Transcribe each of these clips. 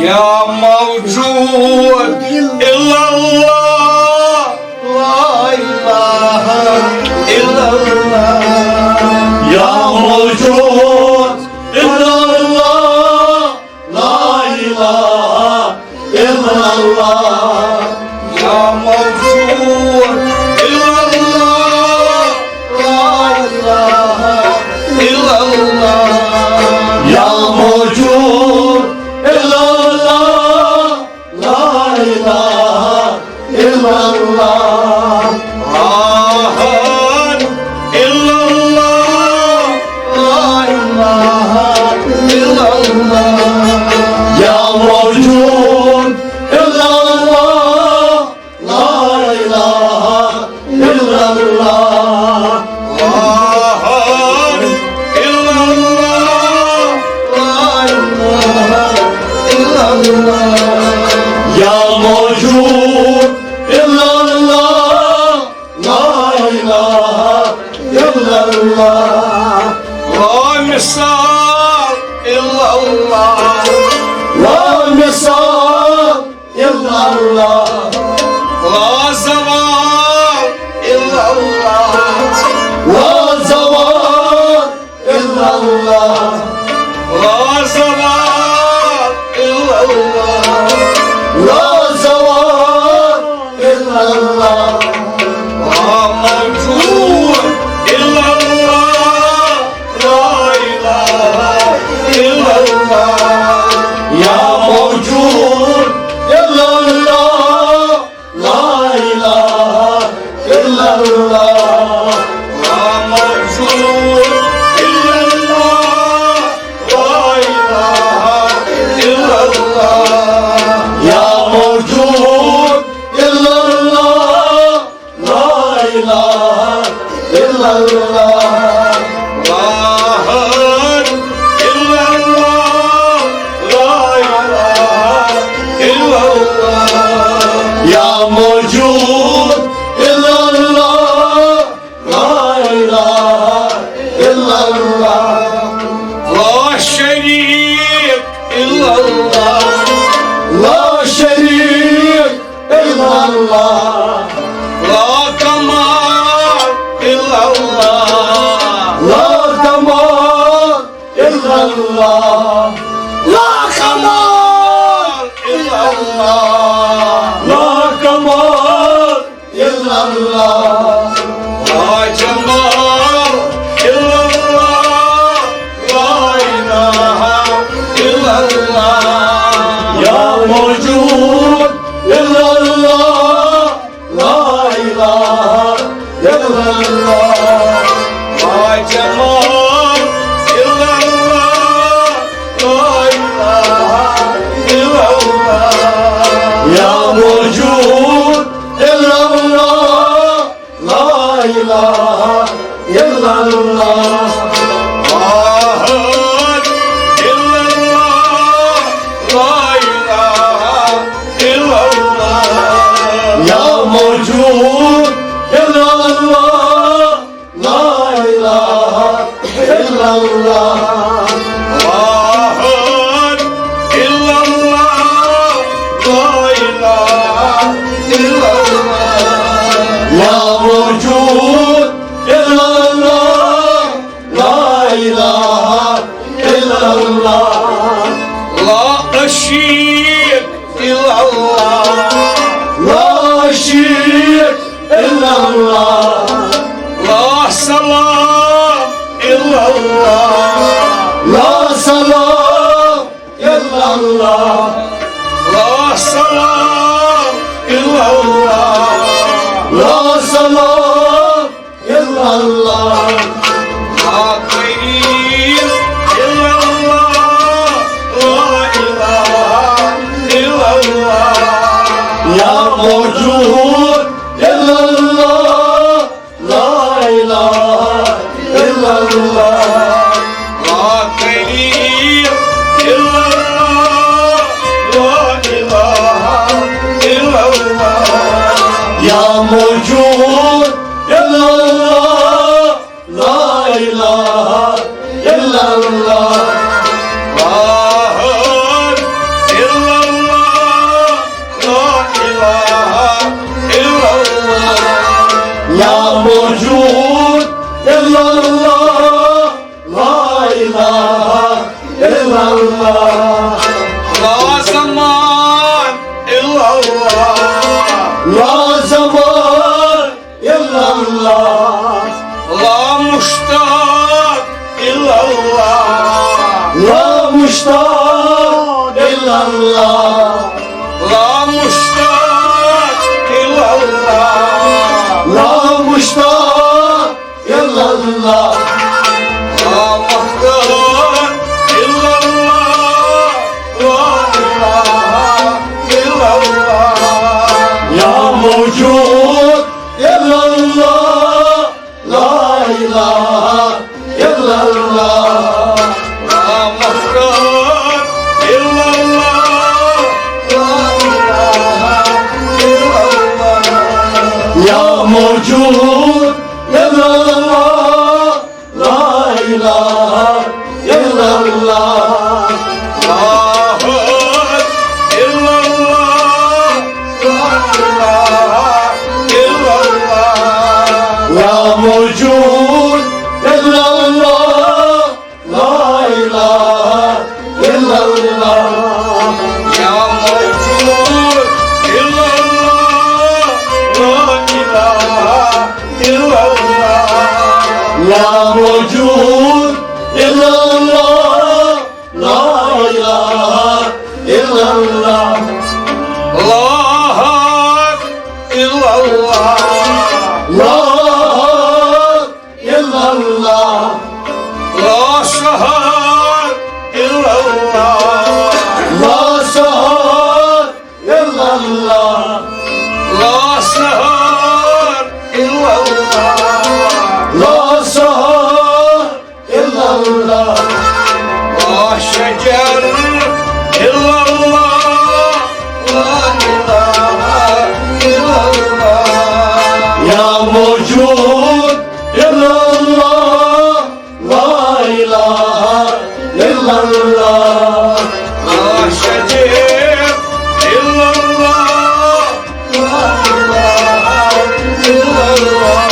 يا موجود إلا الله لا إله إلا الله يا موجود إلا الله لا إله إلا الله يا موجود إلا الله لا إله إلا الله يا موجود إلا الله لا إله إلا الله أحد إلا الله لا إله إلا الله يا موجود إلا الله لا إله إلا الله أحد إلا الله لا إله إلا الله يا موجود إلا الله لا إله إلا الله لا مثال إلا الله لا مثال إلا الله لا زوال إلا الله لا زوال إلا الله لا زوال إلا الله لا زوال إلا الله لا موجود إلا الله لا إله إلا الله يا موجود إلا الله لا إله إلا الله لا موجود إلا الله لا إله إلا الله يا موجود إلا الله لا إله إلا الله واحد إلا الله لا إله إلا الله يا موجود إلا الله لا إله إلا الله لا شريك إلا الله لا شريك إلا الله لا كمال إلا الله لا كمال إلا الله لا كمال إلا الله لا كمال إلا الله لا جمال إلا الله لا إله إلا الله يا موجود إلا الله لا إله إلا الله لا جمال إلا الله لا إله إلا الله يا موجود إلا الله لا إله إلا الله أحد إلا الله لا إله إلا الله يا موجود إلا الله لا إله إلا الله أحد إلا الله لا إله إلا الله يا موجود إلا الله لا إله إلا الله لا أشيك إلا الله لا أشيك إلا الله لا سلام إلا الله لا سلام إلا الله لا سلام إلا الله لا سلام إلا الله لا خير إلا الله لا إله إلا الله يا موجود إلا الله لا إله إلا الله لا كريم إلا الله لا إله إلا الله يا موجود إلا الله لا إله إلا الله لا موجود إلا الله لا إله إلا الله لا زمان إلا الله لا زمان إلا الله لا مشتاق إلا الله لا مشتاق إلا الله لا مشتاق إلا الله لا مشتاق إلا الله لا مختار إلا الله لا إله إلا الله يا موجود إلا الله لا إله إلا الله لا مختار إلا الله لا إله إلا الله يا موجود إلا الله لا إله إلا الله لا هاد إلا الله لا إله إلا الله يا موجود إلا الله لا إله إلا الله يا موجود إلا الله لا إله إلا الله لا موجود إلا الله لا إله إلا الله لا هاد إلا الله لا هاد إلا الله لا سهر إلا الله لا سهر إلا الله لا سهر إلا الله لا سهر إلا الله لا شجر إلا الله لا إله إلا الله يا موجود إلا الله لا إله إلا الله لا شجر إلا الله لا إله إلا الله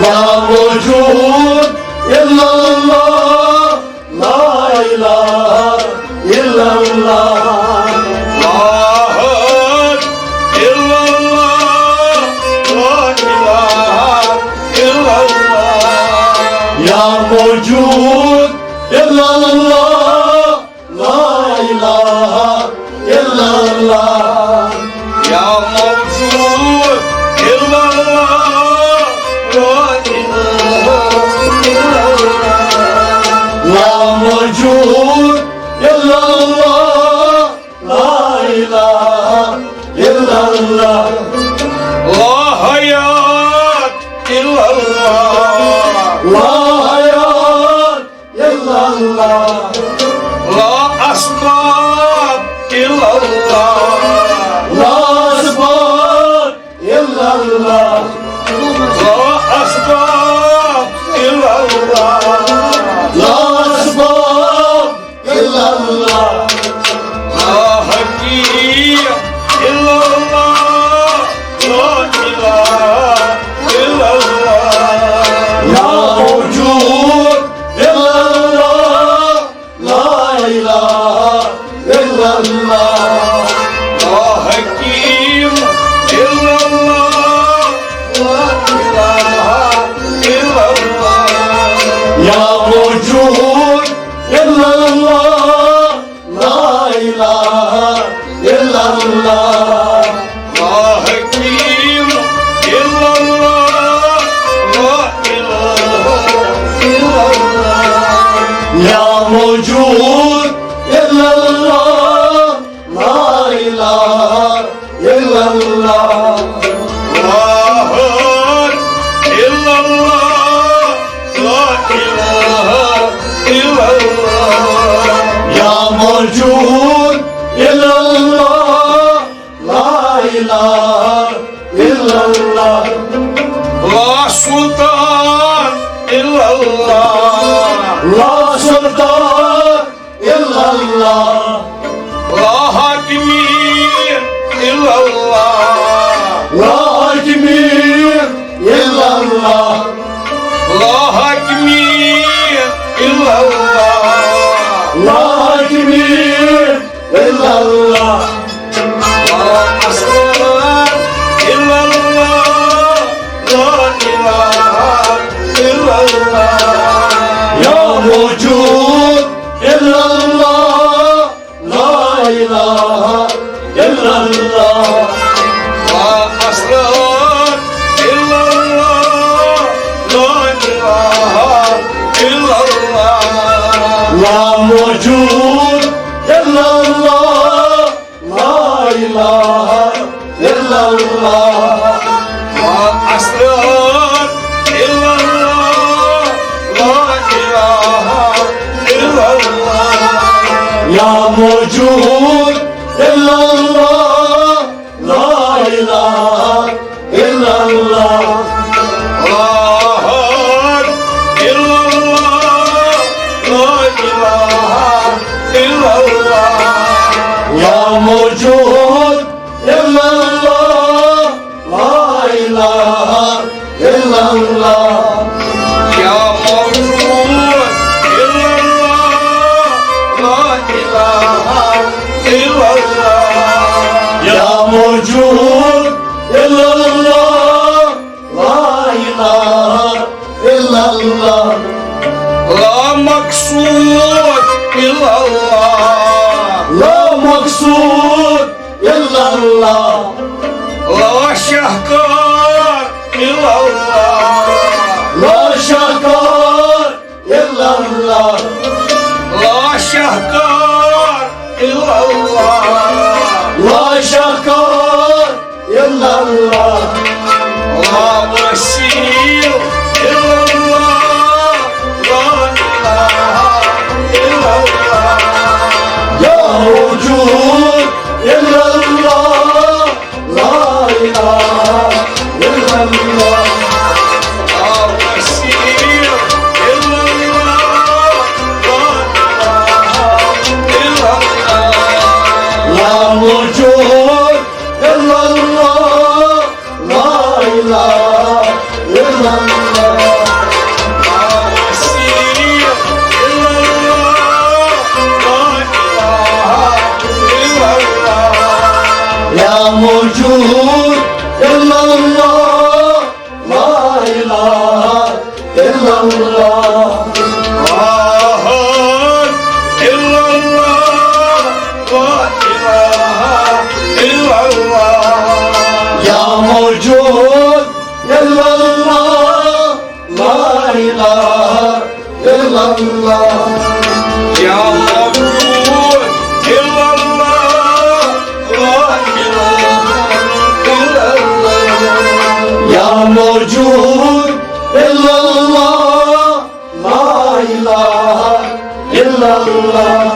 لا موجود إلا الله لا إله إلا الله لا هاد إلا الله لا إله إلا الله يا موجود إلا الله لا إله إلا الله يا موجود إلا الله لا إله إلا الله يا موجود إلا الله لا إله إلا الله لا حياة إلا الله لا حياة إلا الله لا أسباب إلا الله لا أسباب إلا الله لا أسباب إلا الله لا أسباب إلا الله لا حكيم إلا الله لا إله إلا الله يا موجود إلا الله لا إله إلا الله لا حكيم إلا الله لا إله إلا الله يا موجود إلا الله لا إله إلا الله لا حكيم إلا الله لا إله إلا الله يا موجود إلا الله لا إله إلا الله لا هاد إلا الله لا إله إلا الله يا موجود إلا الله لا إله illallah. La sultan illallah. La sultan illallah. La hakimiyet illallah. La hakimiyet illallah. La hakimiyet illallah. La hakimiyet illallah. La asrar illallah. La ilahe illallah. Ya vücud illallah. La ilahe illallah. La asrar illallah. La ilahe illallah. La vücud illallah. La ilahe illallah. La asrar illallah. La ilahe illallah. Ya vücud illallah. La ilahe illallah. La hak illallah. La ilahe illallah. Ya vücud illallah. La ilahe illallah. Ya mevcud illallah. La ilahe illallah. Ya mevcud illallah. La ilahe illallah. La maksud illallah. La maksud illallah. La şahkar illallah. La şahkar illallah. La şahkar illallah. La şahkar illallah. La vasil illallah. La ilahe illallah. Ya vücud illallah. La ilahe illallah. La vasil illallah. La ilahe illallah. La vücud illallah. La ilahe illallah. La vasil illallah. La ilahe illallah. Ya vücud illallah. La ilahe illallah. La hak illallah. La ilahe illallah. Ya vücud illallah. La ilahe illallah. Ya mevcud illallah. La ilahe illallah. Ya mevcud illallah. La ilahe illallah.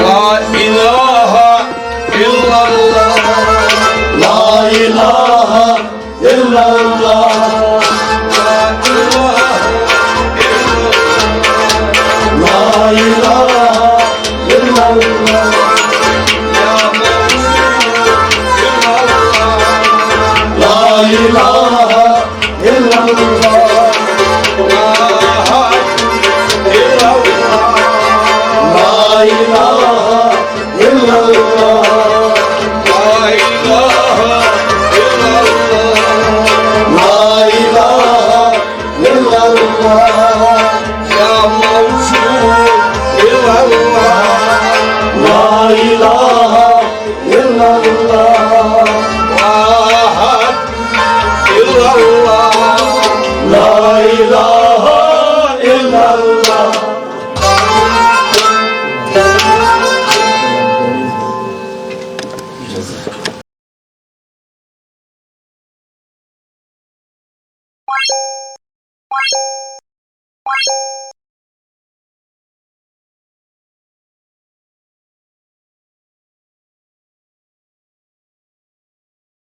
La ilahe illallah. La ilahe illallah. La ilahe illallah. Ya mevcud illallah. La ilahe illallah. La hak illallah. La ilahe illallah. La ilahe illallah. La ilahe illallah. Ya mevcud illallah. La ilahe illallah. La hak illallah. La ilahe